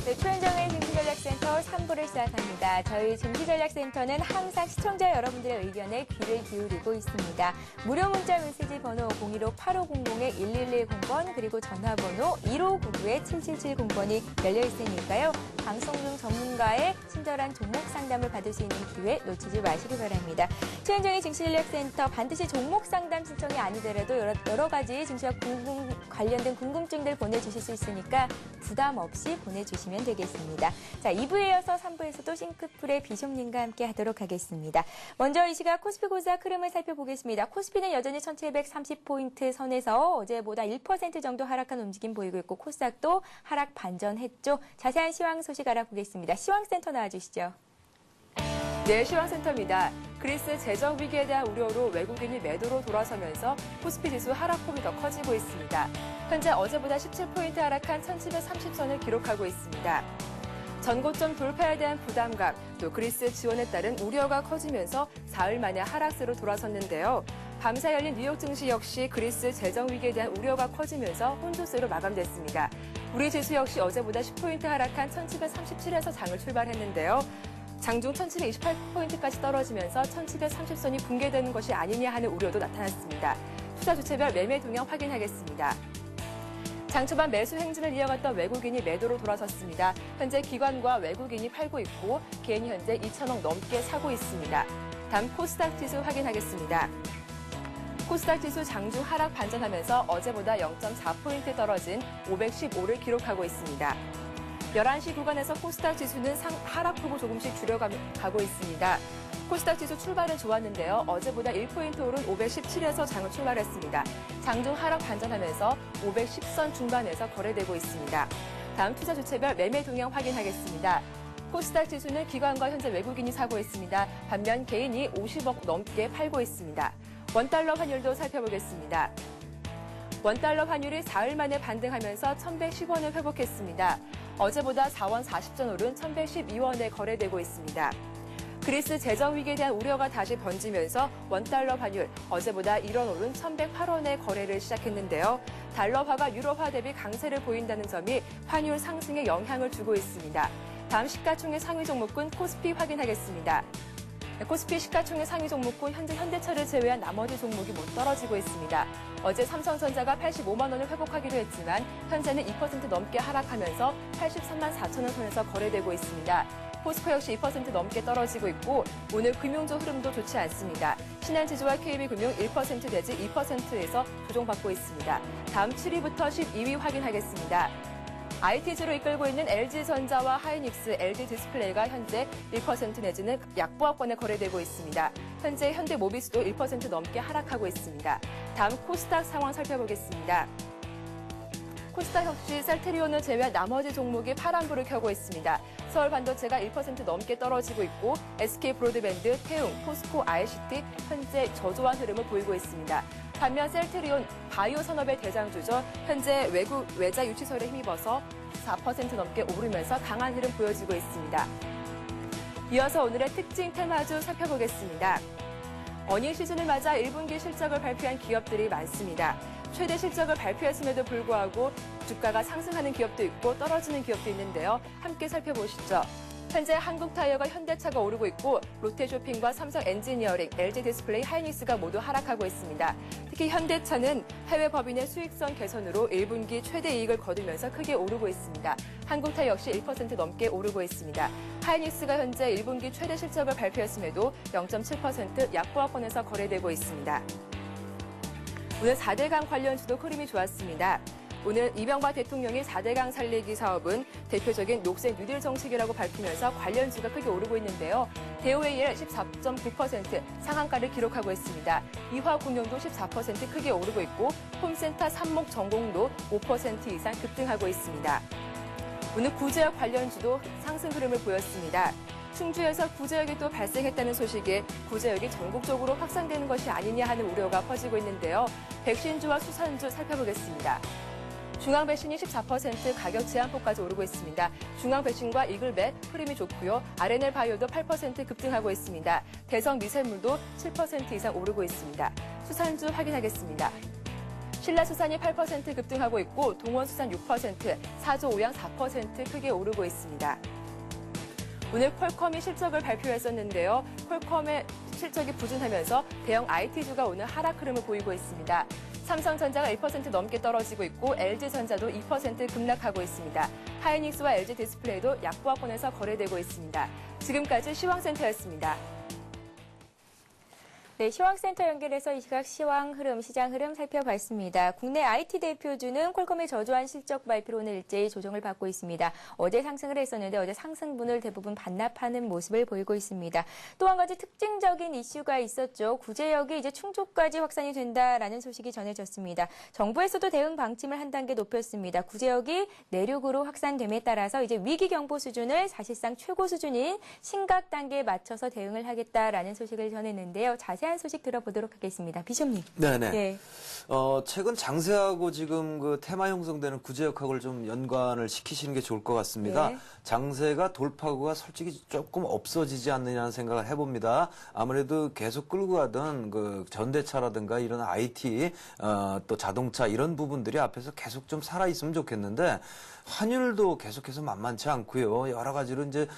네, 최현정의 증시전략센터 3부를 시작합니다. 저희 증시전략센터는 항상 시청자 여러분들의 의견에 귀를 기울이고 있습니다. 무료 문자 메시지 번호 015-8500-1110번 그리고 전화번호 1599-7770번이 열려 있으니까요. 방송 중 전문가의 친절한 종목 상담을 받을 수 있는 기회 놓치지 마시기 바랍니다. 최현정의 증시전략센터 반드시 종목 상담 신청이 아니더라도 여러 가지 증시와 관련된 궁금증들 보내주실 수 있으니까 부담 없이 보내주시면 되겠습니다. 자, 2부에 이어서 3부에서도 싱크풀의 비숍님과 함께 하도록 하겠습니다. 먼저 이 시각 코스피 코스닥 흐름을 살펴보겠습니다. 코스피는 여전히 1730포인트 선에서 어제보다 1% 정도 하락한 움직임 보이고 있고 코스닥도 하락 반전했죠. 자세한 시황 소식 알아보겠습니다. 시황센터 나와주시죠. 네, 시황센터입니다. 그리스 재정 위기에 대한 우려로 외국인이 매도로 돌아서면서 코스피 지수 하락폭이 더 커지고 있습니다. 현재 어제보다 17포인트 하락한 1730선을 기록하고 있습니다. 전고점 돌파에 대한 부담감, 또 그리스 지원에 따른 우려가 커지면서 사흘 만에 하락세로 돌아섰는데요. 밤새 열린 뉴욕 증시 역시 그리스 재정 위기에 대한 우려가 커지면서 혼조세로 마감됐습니다. 우리 지수 역시 어제보다 10포인트 하락한 1737에서 장을 출발했는데요. 장중 1728포인트까지 떨어지면서 1730선이 붕괴되는 것이 아니냐 하는 우려도 나타났습니다. 투자 주체별 매매 동향 확인하겠습니다. 장 초반 매수 행진을 이어갔던 외국인이 매도로 돌아섰습니다. 현재 기관과 외국인이 팔고 있고 개인이 현재 2천억 넘게 사고 있습니다. 다음 코스닥 지수 확인하겠습니다. 코스닥 지수 장중 하락 반전하면서 어제보다 0.4포인트 떨어진 515를 기록하고 있습니다. 11시 구간에서 코스닥 지수는 하락폭을 조금씩 줄여가고 있습니다. 코스닥 지수 출발은 좋았는데요. 어제보다 1포인트 오른 517에서 장을 출발했습니다. 장중 하락 반전하면서 510선 중반에서 거래되고 있습니다. 다음 투자 주체별 매매 동향 확인하겠습니다. 코스닥 지수는 기관과 현재 외국인이 사고 있습니다. 반면 개인이 50억 넘게 팔고 있습니다. 원달러 환율도 살펴보겠습니다. 원달러 환율이 4일 만에 반등하면서 1110원을 회복했습니다. 어제보다 4원 40전 오른 1112원에 거래되고 있습니다. 그리스 재정 위기에 대한 우려가 다시 번지면서 원달러 환율 어제보다 1원 오른 1108원에 거래를 시작했는데요. 달러화가 유로화 대비 강세를 보인다는 점이 환율 상승에 영향을 주고 있습니다. 다음 시가총액 상위 종목군 코스피 확인하겠습니다. 코스피 시가총액 상위 종목군 현재 현대차를 제외한 나머지 종목이 못 떨어지고 있습니다. 어제 삼성전자가 85만 원을 회복하기로 했지만 현재는 2% 넘게 하락하면서 83만 4천 원 선에서 거래되고 있습니다. 포스코 역시 2% 넘게 떨어지고 있고 오늘 금융주 흐름도 좋지 않습니다. 신한지주와 KB금융 1% 내지 2%에서 조정받고 있습니다. 다음 7위부터 12위 확인하겠습니다. IT주로 이끌고 있는 LG전자와 하이닉스, LG디스플레이가 현재 1% 내지는 약보합권에 거래되고 있습니다. 현재 현대모비스도 1% 넘게 하락하고 있습니다. 다음 코스닥 상황 살펴보겠습니다. 코스닥 역시 셀트리온을 제외한 나머지 종목이 파란불을 켜고 있습니다. 서울반도체가 1% 넘게 떨어지고 있고 SK브로드밴드, 태웅, 포스코, ICT 현재 저조한 흐름을 보이고 있습니다. 반면 셀트리온 바이오 산업의 대장주죠. 현재 외자 유치설에 힘입어서 4% 넘게 오르면서 강한 흐름 보여지고 있습니다. 이어서 오늘의 특징 테마주 살펴보겠습니다. 어닝 시즌을 맞아 1분기 실적을 발표한 기업들이 많습니다. 최대 실적을 발표했음에도 불구하고 주가가 상승하는 기업도 있고 떨어지는 기업도 있는데요. 함께 살펴보시죠. 현재 한국타이어가 현대차가 오르고 있고 롯데쇼핑과 삼성엔지니어링, LG디스플레이, 하이닉스가 모두 하락하고 있습니다. 특히 현대차는 해외 법인의 수익성 개선으로 1분기 최대 이익을 거두면서 크게 오르고 있습니다. 한국타이어 역시 1% 넘게 오르고 있습니다. 하이닉스가 현재 1분기 최대 실적을 발표했음에도 0.7% 약보합권에서 거래되고 있습니다. 오늘 4대강 관련주도 흐름이 좋았습니다. 오늘 이명박 대통령이 4대강 살리기 사업은 대표적인 녹색 뉴딜 정책이라고 밝히면서 관련주가 크게 오르고 있는데요. 대우AL 14.9% 상한가를 기록하고 있습니다. 이화공룡도 14% 크게 오르고 있고 홈센터 삼목전공도 5% 이상 급등하고 있습니다. 오늘 구제역 관련주도 상승 흐름을 보였습니다. 충주에서 구제역이 또 발생했다는 소식에 구제역이 전국적으로 확산되는 것이 아니냐 하는 우려가 퍼지고 있는데요. 백신주와 수산주 살펴보겠습니다. 중앙배신이 14% 가격 제한폭까지 오르고 있습니다. 중앙배신과 이글벳 흐름이 좋고요. RNL바이오도 8% 급등하고 있습니다. 대성미생물도 7% 이상 오르고 있습니다. 수산주 확인하겠습니다. 신라수산이 8% 급등하고 있고 동원수산 6%, 사조오양 4% 크게 오르고 있습니다. 오늘 퀄컴이 실적을 발표했었는데요. 퀄컴의 실적이 부진하면서 대형 IT주가 오늘 하락 흐름을 보이고 있습니다. 삼성전자가 1% 넘게 떨어지고 있고 LG전자도 2% 급락하고 있습니다. 하이닉스와 LG디스플레이도 약보합권에서 거래되고 있습니다. 지금까지 시황센터였습니다. 네, 시황센터 연결해서 이 시각 시황 흐름, 시장 흐름 살펴봤습니다. 국내 IT 대표주는 퀄컴의 저조한 실적 발표로 오늘 일제히 조정을 받고 있습니다. 어제 상승을 했었는데 어제 상승분을 대부분 반납하는 모습을 보이고 있습니다. 또 한 가지 특징적인 이슈가 있었죠. 구제역이 이제 충족까지 확산이 된다라는 소식이 전해졌습니다. 정부에서도 대응 방침을 한 단계 높였습니다. 구제역이 내륙으로 확산됨에 따라서 이제 위기 경보 수준을 사실상 최고 수준인 심각 단계에 맞춰서 대응을 하겠다라는 소식을 전했는데요. 자세한 소식 들어보도록 하겠습니다. 비숍님. 네네. 네. 최근 장세하고 지금 그 테마 형성되는 구제역학을 좀 연관을 시키시는 게 좋을 것 같습니다. 네. 장세가 돌파구가 솔직히 조금 없어지지 않느냐는 생각을 해봅니다. 아무래도 계속 끌고 가던 그 전대차라든가 이런 IT, 또 자동차 이런 부분들이 앞에서 계속 좀 살아있으면 좋겠는데 환율도 계속해서 만만치 않고요. 여러 가지로 이제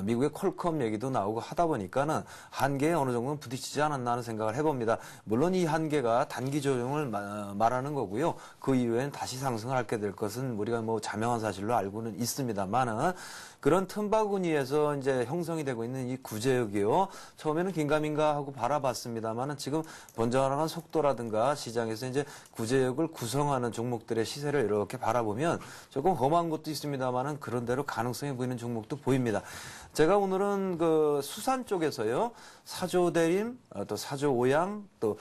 미국의 퀄컴 얘기도 나오고 하다 보니까는 한계에 어느 정도는 부딪히지 않았나 하는 생각을 해봅니다. 물론 이 한계가 단기 조정을 말하는 거고요. 그 이후에는 다시 상승을 하게 될 것은 우리가 뭐 자명한 사실로 알고는 있습니다만은 그런 틈바구니에서 이제 형성이 되고 있는 이 구제역이요. 처음에는 긴가민가 하고 바라봤습니다만은 지금 번져나가는 속도라든가 시장에서 이제 구제역을 구성하는 종목들의 시세를 이렇게 바라보면 조금 험한 것도 있습니다만은 그런 대로 가능성이 보이는 종목도 보입니다. 제가 오늘은 그 수산 쪽에서요. 사조대림, 또 사조오양, 또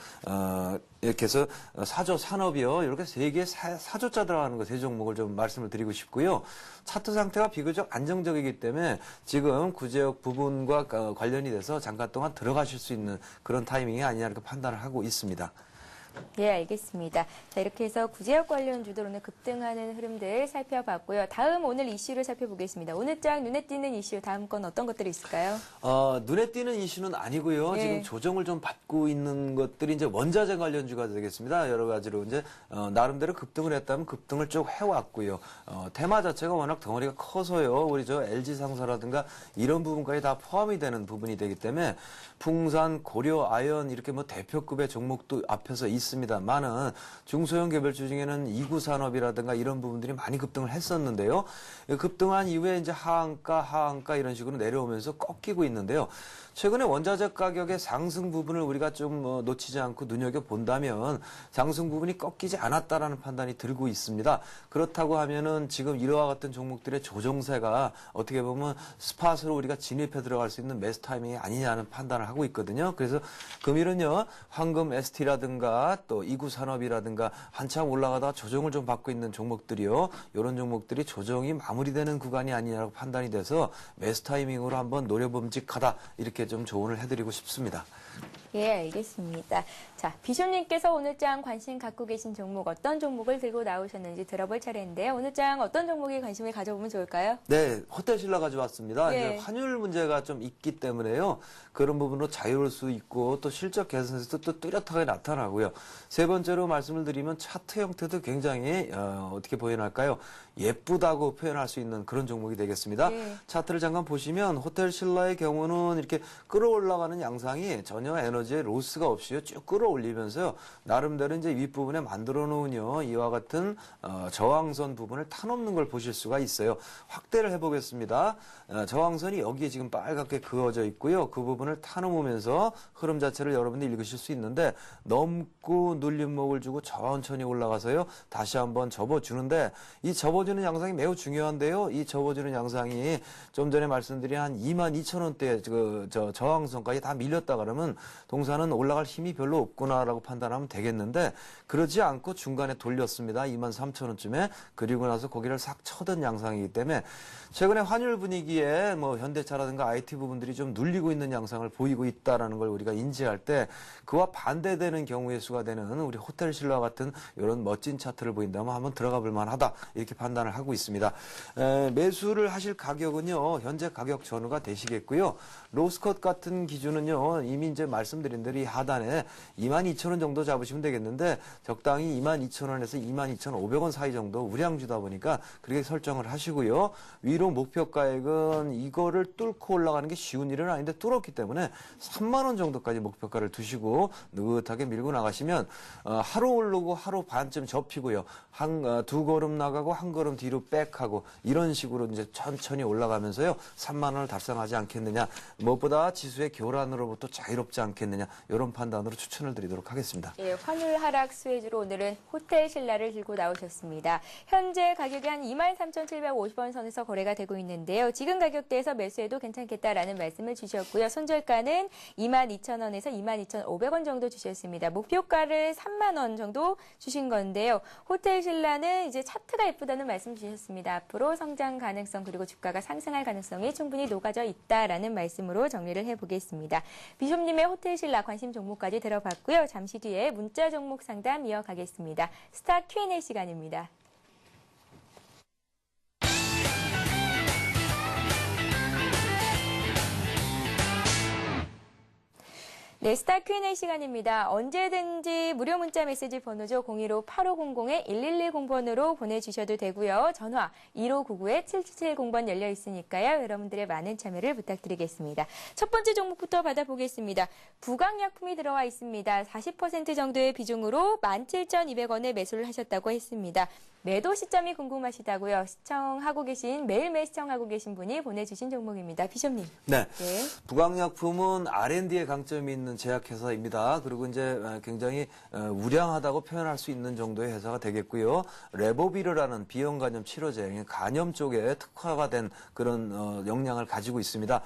이렇게 해서 사조산업이요. 이렇게 세 개의 사조자 들어가는 거 세 종목을 좀 말씀을 드리고 싶고요. 차트 상태가 비교적 안정적이기 때문에 지금 구제역 부분과 관련이 돼서 잠깐 동안 들어가실 수 있는 그런 타이밍이 아니냐 이렇게 판단을 하고 있습니다. 네, 알겠습니다. 자, 이렇게 해서 구제역 관련주들 오늘 급등하는 흐름들 살펴봤고요. 다음 오늘 이슈를 살펴보겠습니다. 오늘 장 눈에 띄는 이슈 다음 건 어떤 것들이 있을까요? 눈에 띄는 이슈는 아니고요. 네. 지금 조정을 좀 받고 있는 것들이 이제 원자재 관련주가 되겠습니다. 여러 가지로 이제 나름대로 급등을 했다면 급등을 쭉 해왔고요. 테마 자체가 워낙 덩어리가 커서요. 우리 저 LG 상사라든가 이런 부분까지 다 포함이 되는 부분이 되기 때문에 풍산, 고려, 아연 이렇게 뭐 대표급의 종목도 앞에서 있습니다만은 중소형 개별주 중에는 이구산업이라든가 이런 부분들이 많이 급등을 했었는데요. 급등한 이후에 이제 하한가 이런 식으로 내려오면서 꺾이고 있는데요. 최근에 원자재 가격의 상승 부분을 우리가 좀 놓치지 않고 눈여겨본다면 상승 부분이 꺾이지 않았다라는 판단이 들고 있습니다. 그렇다고 하면은 지금 이와 같은 종목들의 조정세가 어떻게 보면 스팟으로 우리가 진입해 들어갈 수 있는 매수 타이밍이 아니냐는 판단을 하고 있거든요. 그래서 금일은요, 황금 ST라든가 또 이구산업이라든가 한참 올라가다가 조정을 좀 받고 있는 종목들이요. 이런 종목들이 조정이 마무리되는 구간이 아니냐고 판단이 돼서 매수 타이밍으로 한번 노려봄직하다 이렇게 좀 조언을 해드리고 싶습니다. 예, 알겠습니다. 자, 비숍님께서 오늘 장 관심 갖고 계신 종목 어떤 종목을 들고 나오셨는지 들어볼 차례인데요. 오늘 장 어떤 종목에 관심을 가져보면 좋을까요? 네, 호텔신라 가져왔습니다. 예. 이제 환율 문제가 좀 있기 때문에요. 그런 부분으로 자유로울 수 있고 또 실적 개선에서도 또 뚜렷하게 나타나고요. 세 번째로 말씀을 드리면 차트 형태도 굉장히 어떻게 표현할까요? 예쁘다고 표현할 수 있는 그런 종목이 되겠습니다. 예. 차트를 잠깐 보시면 호텔신라의 경우는 이렇게 끌어올라가는 양상이 전혀 에너지에 로스가 없이요. 쭉 끌어올리면서요. 나름대로 이제 윗부분에 만들어 놓은요. 이와 같은 저항선 부분을 타넘는 걸 보실 수가 있어요. 확대를 해보겠습니다. 저항선이 여기에 지금 빨갛게 그어져 있고요. 그 부분을 타넘으면서 흐름 자체를 여러분들이 읽으실 수 있는데 넘고 눌림목을 주고 천천히 올라가서요. 다시 한번 접어주는데 이 접어주는 양상이 매우 중요한데요. 이 접어주는 양상이 좀 전에 말씀드린 한 22,000원대 저항선까지 다 밀렸다 그러면 동사는 올라갈 힘이 별로 없구나라고 판단하면 되겠는데 그러지 않고 중간에 돌렸습니다. 23,000원쯤에 그리고 나서 거기를 싹 쳐든 양상이기 때문에 최근에 환율 분위기에 뭐 현대차라든가 IT 부분들이 좀 눌리고 있는 양상을 보이고 있다라는 걸 우리가 인지할 때 그와 반대되는 경우의 수가 되는 우리 호텔신라 같은 이런 멋진 차트를 보인다면 한번 들어가 볼 만하다 이렇게 판단. 판단을 하고 있습니다. 매수를 하실 가격은요, 현재 가격 전후가 되시겠고요. 로스컷 같은 기준은요, 이미 이제 말씀드린 대로 이 하단에 22,000원 정도 잡으시면 되겠는데, 적당히 22,000원에서 22,500원 사이 정도 우량주다 보니까 그렇게 설정을 하시고요. 위로 목표가액은 이거를 뚫고 올라가는 게 쉬운 일은 아닌데 뚫었기 때문에 3만 원 정도까지 목표가를 두시고 느긋하게 밀고 나가시면 하루 오르고 하루 반쯤 접히고요. 두 걸음 나가고 한 걸음 뒤로 백하고 이런 식으로 이제 천천히 올라가면서요. 3만 원을 달성하지 않겠느냐. 무엇보다 지수의 교란으로부터 자유롭지 않겠느냐. 이런 판단으로 추천을 드리도록 하겠습니다. 예, 환율 하락 수혜주로 오늘은 호텔 신라를 들고 나오셨습니다. 현재 가격이 한 23,750원 선에서 거래가 되고 있는데요. 지금 가격대에서 매수해도 괜찮겠다라는 말씀을 주셨고요. 손절가는 22,000원에서 22,500원 정도 주셨습니다. 목표가를 3만 원 정도 주신 건데요. 호텔 신라는 이제 차트가 예쁘다는 말씀 주셨습니다. 앞으로 성장 가능성 그리고 주가가 상승할 가능성이 충분히 녹아져 있다라는 말씀으로 정리를 해보겠습니다. 비숍님의 호텔 신라 관심 종목까지 들어봤고요. 잠시 뒤에 문자 종목 상담 이어가겠습니다. 스타 Q&A 시간입니다. 네, 스타 Q&A 시간입니다. 언제든지 무료 문자 메시지 번호죠. 015-00-1110번으로 보내주셔도 되고요. 전화 1599-7770번 열려 있으니까요. 여러분들의 많은 참여를 부탁드리겠습니다. 첫 번째 종목부터 받아보겠습니다. 부강약품이 들어와 있습니다. 40% 정도의 비중으로 17,200원에 매수를 하셨다고 했습니다. 매도 시점이 궁금하시다고요. 매일매일 시청하고 계신 분이 보내주신 종목입니다. 비숍님. 네. 네. 부강약품은 R&D에 강점이 있는 제약회사입니다. 그리고 이제 굉장히 우량하다고 표현할 수 있는 정도의 회사가 되겠고요. 레보비르라는 비형간염 치료제, 간염 쪽에 특화가 된 그런 역량을 가지고 있습니다.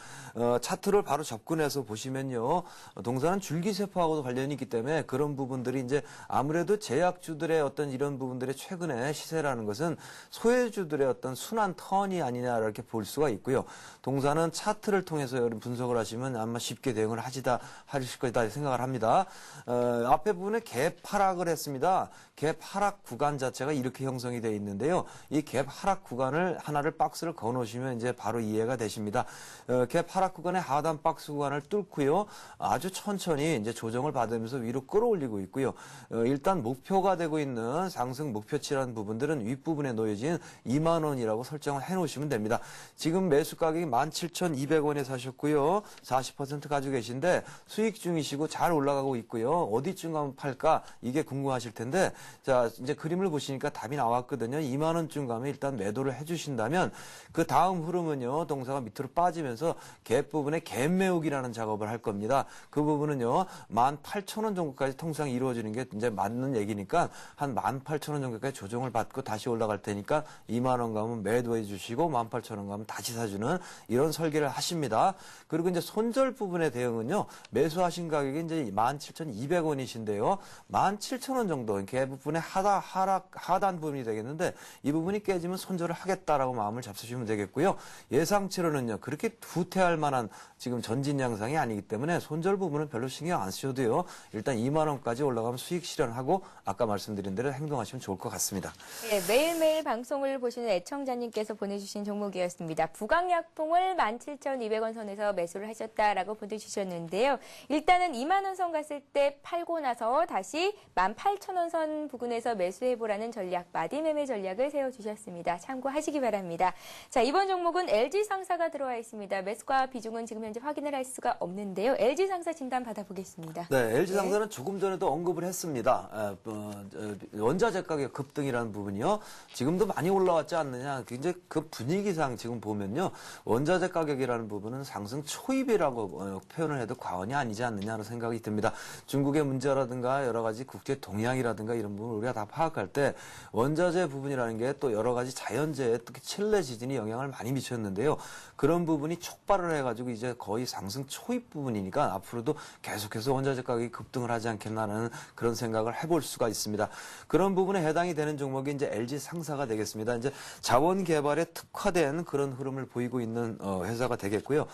차트를 바로 접근해서 보시면요. 동사는 줄기세포하고도 관련이 있기 때문에 그런 부분들이 이제 아무래도 제약주들의 어떤 이런 부분들의 최근에 시세라는 것은 소외주들의 어떤 순환 턴이 아니냐 이렇게 볼 수가 있고요. 동사는 차트를 통해서 여러분 분석을 하시면 아마 쉽게 대응을 하실 거다 생각을 합니다. 앞에 부분에 갭 하락을 했습니다. 갭 하락 구간 자체가 이렇게 형성이 되어 있는데요. 이 갭 하락 구간을 하나를 박스를 그어 놓으시면 이제 바로 이해가 되십니다. 갭 하락 구간의 하단 박스 구간을 뚫고요. 아주 천천히 이제 조정을 받으면서 위로 끌어올리고 있고요. 일단 목표가 되고 있는 상승 목표치라는 부분들은 윗부분에 놓여진 2만 원이라고 설정을 해 놓으시면 됩니다. 지금 매수 가격이 17,200원에 사셨고요. 40% 가지고 계신데 수익 중이시고 잘 올라가고 있고요. 어디쯤 가면 팔까? 이게 궁금하실 텐데 자, 이제 그림을 보시니까 답이 나왔거든요. 2만 원쯤 가면 일단 매도를 해 주신다면 그 다음 흐름은요. 동사가 밑으로 빠지면서 갭 부분에 갭 메우기라는 작업을 할 겁니다. 그 부분은요. 18,000원 정도까지 통상 이루어지는 게 이제 맞는 얘기니까 한 18,000원 정도까지 조정을 받고 다시 올라갈 테니까 2만 원 가면 매도해 주시고 18,000원 가면 다시 사주는 이런 설계를 하십니다. 그리고 이제 손절 부분의 대응은요. 매수하신 가격이 이제 17,200원이신데요. 17,000원 정도 이렇게 부분의 하단 부분이 되겠는데 이 부분이 깨지면 손절을 하겠다라고 마음을 잡수시면 되겠고요. 예상치로는요. 그렇게 후퇴할 만한 지금 전진 양상이 아니기 때문에 손절 부분은 별로 신경 안 쓰셔도요. 일단 2만 원까지 올라가면 수익 실현하고 아까 말씀드린 대로 행동하시면 좋을 것 같습니다. 네, 매일매일 방송을 보시는 애청자님께서 보내주신 종목이었습니다. 부강약품을 17,200원 선에서 매수를 하셨다라고 보내주셨는데요. 일단은 2만 원 선 갔을 때 팔고 나서 다시 18,000원 선 부근에서 매수해보라는 전략, 마디 매매 전략을 세워주셨습니다. 참고하시기 바랍니다. 자, 이번 종목은 LG상사가 들어와 있습니다. 매수가 비중은 지금 현재 확인을 할 수가 없는데요. LG상사 진단 받아보겠습니다. 네, LG상사는 조금 전에도 언급을 했습니다. 원자재 가격 급등이라는 부분이요. 지금도 많이 올라왔지 않느냐. 굉장히 그 분위기상 지금 보면요. 원자재 가격이라는 부분은 상승 초입이라고 표현을 해도 과언이 아니지 않느냐는 생각이 듭니다. 중국의 문제라든가 여러 가지 국제 동향이라든가 이런 부분을 우리가 다 파악할 때 원자재 부분이라는 게 또 여러 가지 자연재해, 특히 칠레 지진이 영향을 많이 미쳤는데요. 그런 부분이 촉발을 해가지고 이제 거의 상승 초입 부분이니까 앞으로도 계속해서 원자재 가격이 급등을 하지 않겠나라는 그런 생각을 해볼 수가 있습니다. 그런 부분에 해당이 되는 종목이 이제 LG 상사가 되겠습니다. 이제 자원 개발에 특화된 그런 흐름을 보이고 있는 회사가 되겠고요.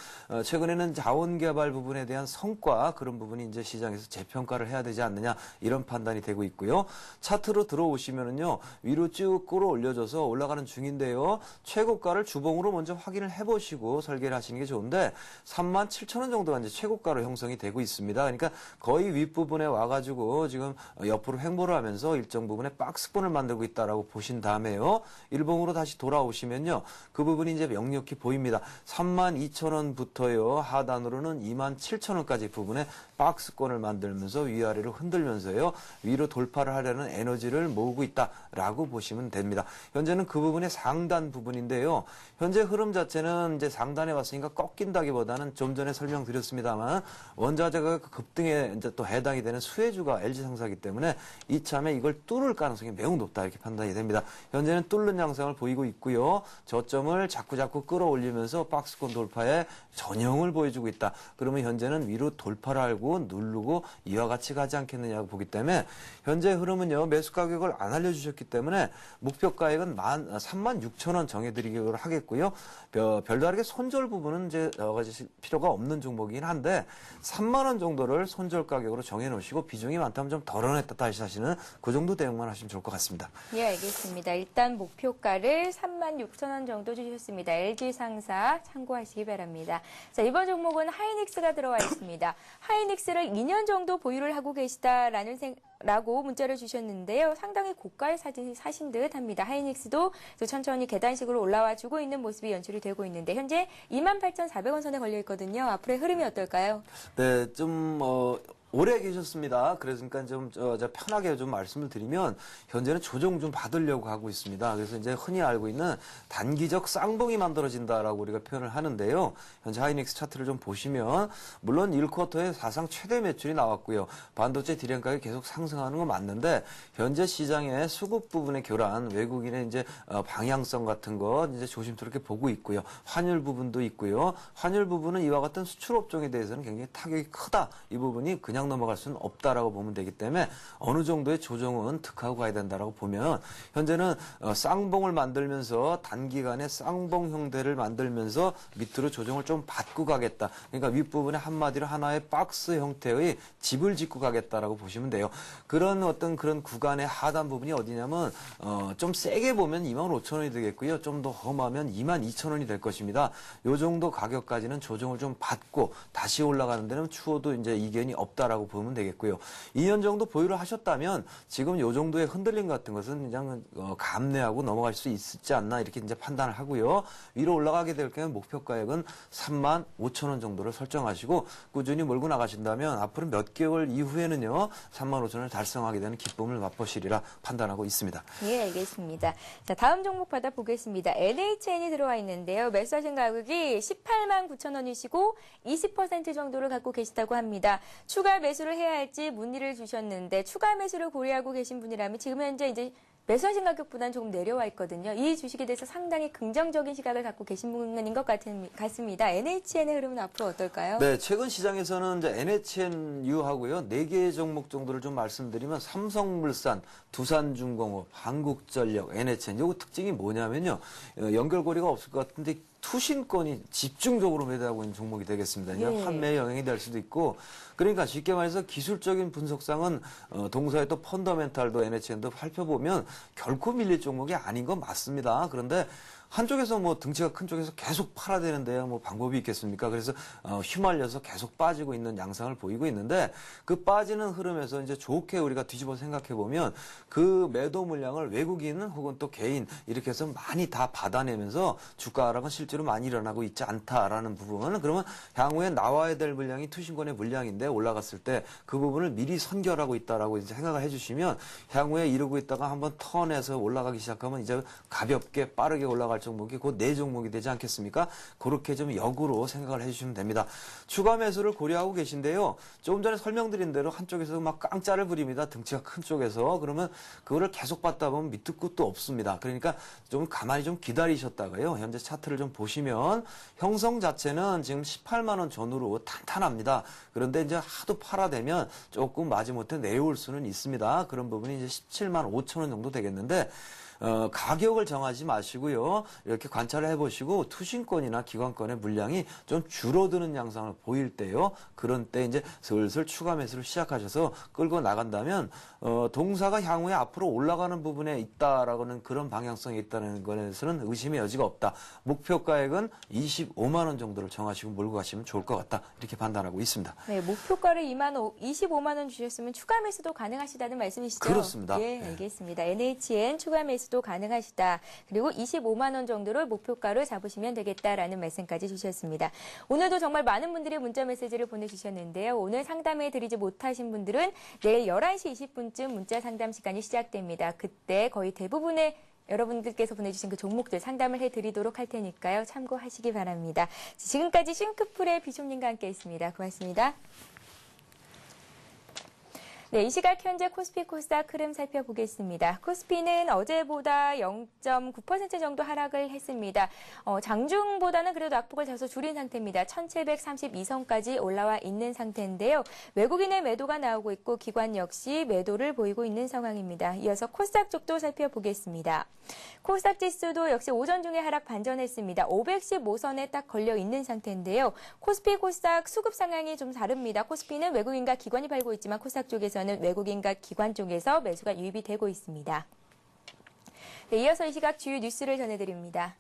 최근에는 자원 개발 부분에 대한 성과 그런 부분이 이제 시장에서 재평가를 해야 되지 않느냐 이런 판단이 되고 있고요. 차트로 들어오시면은요 위로 쭉 끌어올려져서 올라가는 중인데요. 최고가를 주봉으로 먼저 확인을 해보시고 설계를 하시는 게 좋은데 37,000원 정도가 이제 최고가로 형성이 되고 있습니다. 그러니까 거의 윗부분에 와가지고 지금 옆으로 횡보를 하면서 일정 부분에 박스권을 만들고 있다라고 보신 다음에요. 일봉으로 다시 돌아오시면요. 그 부분이 이제 명확히 보입니다. 32,000원부터요. 하단으로는 27,000원까지 부분에 박스권을 만들면서 위아래로 흔들면서요. 위로 돌파를 하려는 에너지를 모으고 있다라고 보시면 됩니다. 현재는 그 부분의 상단 부분인데요. 현재 흐름 자체는 이제 상단에 왔으니까 꺾인다기보다는 좀 전에 설명드렸습니다만 원자재가 급등에 이제 또 해당이 되는 수혜주가 LG 상사이기 때문에 이참에 이걸 뚫을 가능성이 매우 높다 이렇게 판단이 됩니다. 현재는 뚫는 양상을 보이고 있고요. 저점을 자꾸 끌어올리면서 박스권 돌파에 전형을 보여주고 있다. 그러면 현재는 위로 돌파를 하고 누르고 이와 같이 가지 않겠느냐고 보기 때문에 현재 흐름은요. 매수 가격을 안 알려주셨기 때문에 목표 가액은 36,000원 정해드리기로 하겠고요. 별다르게 손절 부분은 이제 가지실 필요가 없는 종목이긴 한데 3만 원 정도를 손절 가격으로 정해놓으시고 비중이 많다면 좀 덜어냈다 다시 하시는 그 정도 대응만 하시면 좋을 것 같습니다. 예, 알겠습니다. 일단 목표가를 36,000원 정도 주셨습니다. LG 상사 참고하시기 바랍니다. 자, 이번 종목은 하이닉스가 들어와 있습니다. 하이닉스를 2년 정도 보유를 하고 라고 문자를 주셨는데요. 상당히 고가에 사신 듯 합니다. 하이닉스도 천천히 계단식으로 올라와주고 있는 모습이 연출이 되고 있는데 현재 28,400원 선에 걸려 있거든요. 앞으로의 흐름이 어떨까요? 네, 오래 계셨습니다. 그러니까 좀 편하게 좀 말씀을 드리면 현재는 조정 좀 받으려고 하고 있습니다. 그래서 이제 흔히 알고 있는 단기적 쌍봉이 만들어진다라고 우리가 표현을 하는데요. 현재 하이닉스 차트를 좀 보시면 물론 1쿼터에 사상 최대 매출이 나왔고요. 반도체 디램 가격이 계속 상승하는 건 맞는데 현재 시장의 수급 부분의 교란, 외국인의 이제 방향성 같은 거 이제 조심스럽게 보고 있고요. 환율 부분도 있고요. 환율 부분은 이와 같은 수출 업종에 대해서는 굉장히 타격이 크다. 이 부분이 그냥 넘어갈 수는 없다라고 보면 되기 때문에 어느 정도의 조정은 득하고 가야 된다라고 보면 현재는 쌍봉을 만들면서 단기간에 쌍봉 형태를 만들면서 밑으로 조정을 좀 받고 가겠다. 그러니까 윗부분에 한마디로 하나의 박스 형태의 집을 짓고 가겠다라고 보시면 돼요. 그런 구간의 하단 부분이 어디냐면 좀 세게 보면 25,000원이 되겠고요. 좀 더 험하면 22,000원이 될 것입니다. 요 정도 가격까지는 조정을 좀 받고 다시 올라가는 데는 추워도 이제 이견이 없다라고 보면 되겠고요. 2년 정도 보유를 하셨다면 지금 요 정도의 흔들림 같은 것은 그냥 감내하고 넘어갈 수 있지 않나 이렇게 이제 판단을 하고요. 위로 올라가게 될 경우 목표 가액은 35,000원 정도를 설정하시고 꾸준히 몰고 나가신다면 앞으로 몇 개월 이후에는요. 35,000원을 달성하게 되는 기쁨을 맛보시리라 판단하고 있습니다. 예, 알겠습니다. 자, 다음 종목 받아보겠습니다. NHN이 들어와 있는데요. 매수하신 가격이 189,000원이시고 20% 정도를 갖고 계시다고 합니다. 추가 매수를 해야 할지 문의를 주셨는데 추가 매수를 고려하고 계신 분이라면 지금 현재 이제 매수하신 가격보다는 조금 내려와 있거든요. 이 주식에 대해서 상당히 긍정적인 시각을 갖고 계신 분인 것 같습니다. NHN의 흐름은 앞으로 어떨까요? 네, 최근 시장에서는 이제 NHNU하고요. 4개의 종목 정도를 좀 말씀드리면 삼성물산, 두산중공업, 한국전력, NHN. 요거 특징이 뭐냐면요. 연결고리가 없을 것 같은데 투신권이 집중적으로 매도하고 있는 종목이 되겠습니다. 예. 판매에 영향이 될 수도 있고 그러니까 쉽게 말해서 기술적인 분석상은 동사의 또 펀더멘탈도 NHN도 살펴보면 결코 밀릴 종목이 아닌 건 맞습니다. 그런데 한쪽에서 뭐 등치가 큰 쪽에서 계속 팔아대는데요. 뭐 방법이 있겠습니까? 그래서 휘말려서 계속 빠지고 있는 양상을 보이고 있는데 그 빠지는 흐름에서 이제 좋게 우리가 뒤집어 생각해 보면 그 매도 물량을 외국인 혹은 또 개인 이렇게 해서 많이 다 받아내면서 주가 하락은 실제로 많이 일어나고 있지 않다라는 부분. 그러면 향후에 나와야 될 물량이 투신권의 물량인데 올라갔을 때 그 부분을 미리 선결하고 있다라고 이제 생각을 해주시면 향후에 이러고 있다가 한번 턴해서 올라가기 시작하면 이제 가볍게 빠르게 올라갈 종목이 곧 네 종목이 되지 않겠습니까? 그렇게 좀 역으로 생각을 해주시면 됩니다. 추가 매수를 고려하고 계신데요. 조금 전에 설명드린 대로 한쪽에서 막 깡짜를 부립니다. 등치가 큰 쪽에서. 그러면 그거를 계속 받다 보면 밑도 끝도 없습니다. 그러니까 좀 가만히 좀 기다리셨다가요. 현재 차트를 좀 보시면 형성 자체는 지금 18만 원 전후로 탄탄합니다. 그런데 이제 하도 팔아대면 조금 마지못해 내려올 수는 있습니다. 그런 부분이 이제 17만 5천 원 정도 되겠는데 가격을 정하지 마시고요. 이렇게 관찰을 해보시고 투신권이나 기관권의 물량이 좀 줄어드는 양상을 보일 때요. 그런 때 이제 슬슬 추가 매수를 시작하셔서 끌고 나간다면 동사가 향후에 앞으로 올라가는 부분에 있다라고는 그런 방향성이 있다는 것에서는 의심의 여지가 없다. 목표가액은 25만 원 정도를 정하시고 몰고 가시면 좋을 것 같다. 이렇게 판단하고 있습니다. 네, 목표가를 25만 원 주셨으면 추가 매수도 가능하시다는 말씀이시죠? 그렇습니다. 예, 알겠습니다. NHN 추가 매수도 가능하시다. 그리고 25만 원 정도를 목표가로 잡으시면 되겠다라는 말씀까지 주셨습니다. 오늘도 정말 많은 분들이 문자 메시지를 보내주셨는데요. 오늘 상담해드리지 못하신 분들은 내일 11시 20분쯤 문자 상담 시간이 시작됩니다. 그때 거의 대부분의 여러분들께서 보내주신 그 종목들 상담을 해드리도록 할 테니까요. 참고하시기 바랍니다. 지금까지 싱크풀의 비숍님과 함께했습니다. 고맙습니다. 네, 이 시각 현재 코스피 코스닥 흐름 살펴보겠습니다. 코스피는 어제보다 0.9% 정도 하락을 했습니다. 장중보다는 그래도 낙폭을 다소 줄인 상태입니다. 1732선까지 올라와 있는 상태인데요. 외국인의 매도가 나오고 있고 기관 역시 매도를 보이고 있는 상황입니다. 이어서 코스닥 쪽도 살펴보겠습니다. 코스닥 지수도 역시 오전 중에 하락 반전했습니다. 515선에 딱 걸려 있는 상태인데요. 코스피 코스닥 수급 상황이 좀 다릅니다. 코스피는 외국인과 기관이 팔고 있지만 코스닥 쪽에서는 외국인과 기관 쪽에서 매수가 유입이 되고 있습니다. 네, 이어서 이 시각 주요 뉴스를 전해드립니다.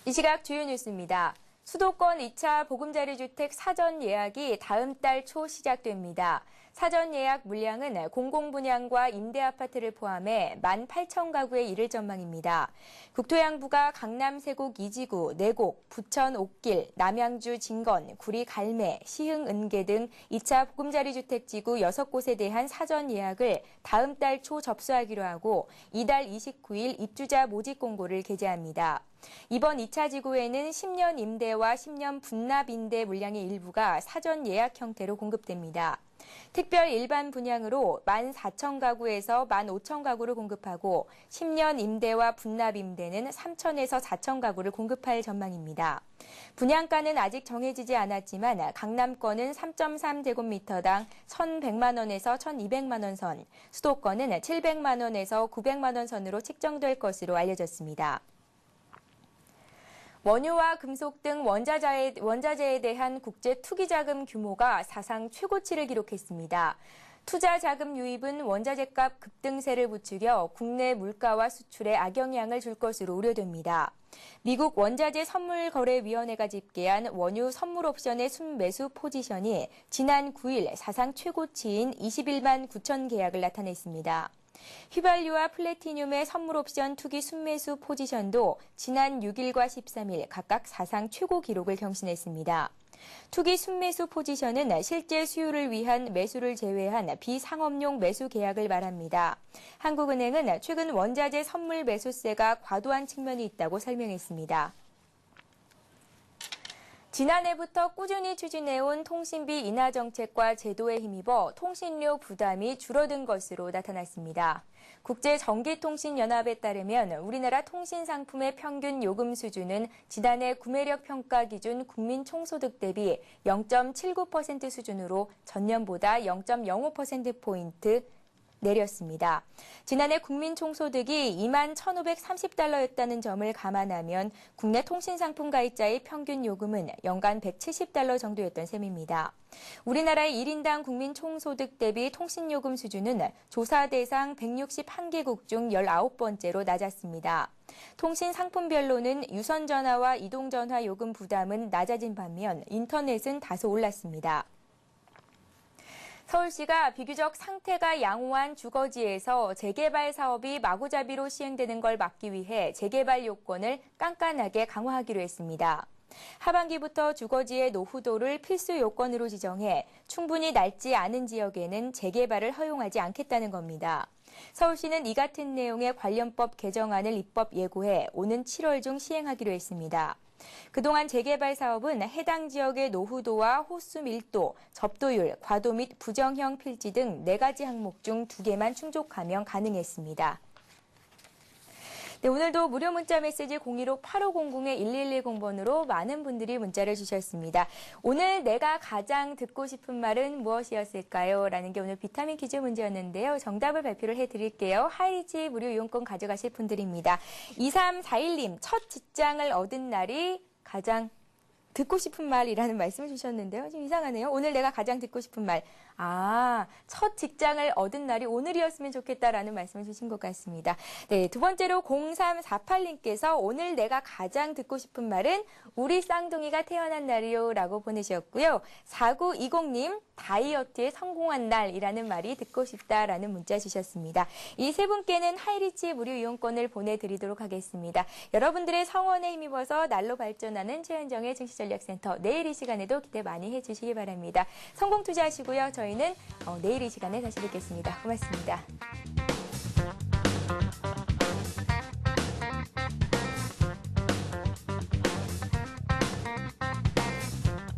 이 시각 주요 뉴스입니다. 수도권 2차 보금자리주택 사전 예약이 다음 달 초 시작됩니다. 사전 예약 물량은 공공분양과 임대아파트를 포함해 18,000가구에 이를 전망입니다. 국토양부가 강남 세곡 2지구, 내곡, 부천 옥길, 남양주 진건, 구리 갈매, 시흥 은계 등 2차 보금자리주택지구 6곳에 대한 사전 예약을 다음 달 초 접수하기로 하고 이달 29일 입주자 모집 공고를 게재합니다. 이번 2차 지구에는 10년 임대와 10년 분납 임대 물량의 일부가 사전 예약 형태로 공급됩니다. 특별 일반 분양으로 14,000가구에서 15,000가구를 공급하고 10년 임대와 분납 임대는 3,000에서 4,000가구를 공급할 전망입니다. 분양가는 아직 정해지지 않았지만 강남권은 3.3제곱미터당 1,100만 원에서 1,200만 원 선, 수도권은 700만 원에서 900만 원 선으로 책정될 것으로 알려졌습니다. 원유와 금속 등 원자재에 대한 국제 투기 자금 규모가 사상 최고치를 기록했습니다. 투자 자금 유입은 원자재값 급등세를 부추겨 국내 물가와 수출에 악영향을 줄 것으로 우려됩니다. 미국 원자재 선물거래위원회가 집계한 원유 선물 옵션의 순매수 포지션이 지난 9일 사상 최고치인 21만 9천 계약을 나타냈습니다. 휘발유와 플래티늄의 선물 옵션 투기 순매수 포지션도 지난 6일과 13일 각각 사상 최고 기록을 경신했습니다. 투기 순매수 포지션은 실제 수요를 위한 매수를 제외한 비상업용 매수 계약을 말합니다. 한국은행은 최근 원자재 선물 매수세가 과도한 측면이 있다고 설명했습니다. 지난해부터 꾸준히 추진해온 통신비 인하 정책과 제도에 힘입어 통신료 부담이 줄어든 것으로 나타났습니다. 국제전기통신연합에 따르면 우리나라 통신상품의 평균 요금 수준은 지난해 구매력 평가 기준 국민총소득 대비 0.79% 수준으로 전년보다 0.05%포인트 내렸습니다. 지난해 국민총소득이 2만 1,530달러였다는 점을 감안하면 국내 통신상품 가입자의 평균 요금은 연간 170달러 정도였던 셈입니다. 우리나라의 1인당 국민총소득 대비 통신요금 수준은 조사 대상 161개국 중 19번째로 낮았습니다. 통신상품별로는 유선전화와 이동전화 요금 부담은 낮아진 반면 인터넷은 다소 올랐습니다. 서울시가 비교적 상태가 양호한 주거지에서 재개발 사업이 마구잡이로 시행되는 걸 막기 위해 재개발 요건을 깐깐하게 강화하기로 했습니다. 하반기부터 주거지의 노후도를 필수 요건으로 지정해 충분히 낡지 않은 지역에는 재개발을 허용하지 않겠다는 겁니다. 서울시는 이 같은 내용의 관련법 개정안을 입법 예고해 오는 7월 중 시행하기로 했습니다. 그동안 재개발 사업은 해당 지역의 노후도와 호수 밀도, 접도율, 과도 및 부정형 필지 등 4가지 항목 중 2개만 충족하면 가능했습니다. 네, 오늘도 무료 문자 메시지 015-8500-1110번으로 많은 분들이 문자를 주셨습니다. 오늘 내가 가장 듣고 싶은 말은 무엇이었을까요? 라는 게 오늘 비타민 퀴즈 문제였는데요. 정답을 발표를 해드릴게요. 하이리치 무료 이용권 가져가실 분들입니다. 2341님, 첫 직장을 얻은 날이 가장 듣고 싶은 말이라는 말씀을 주셨는데요. 좀 이상하네요. 오늘 내가 가장 듣고 싶은 말. 첫 직장을 얻은 날이 오늘이었으면 좋겠다라는 말씀을 주신 것 같습니다. 네, 두 번째로 0348님께서 오늘 내가 가장 듣고 싶은 말은 우리 쌍둥이가 태어난 날이요 라고 보내셨고요. 4920님, 다이어트에 성공한 날이라는 말이 듣고 싶다라는 문자 주셨습니다. 이 세 분께는 하이리치 무료 이용권을 보내드리도록 하겠습니다. 여러분들의 성원에 힘입어서 날로 발전하는 최현정의 증시전략센터, 내일 이 시간에도 기대 많이 해주시기 바랍니다. 성공 투자하시고요. 저희는 내일 이 시간에 다시 뵙겠습니다. 고맙습니다.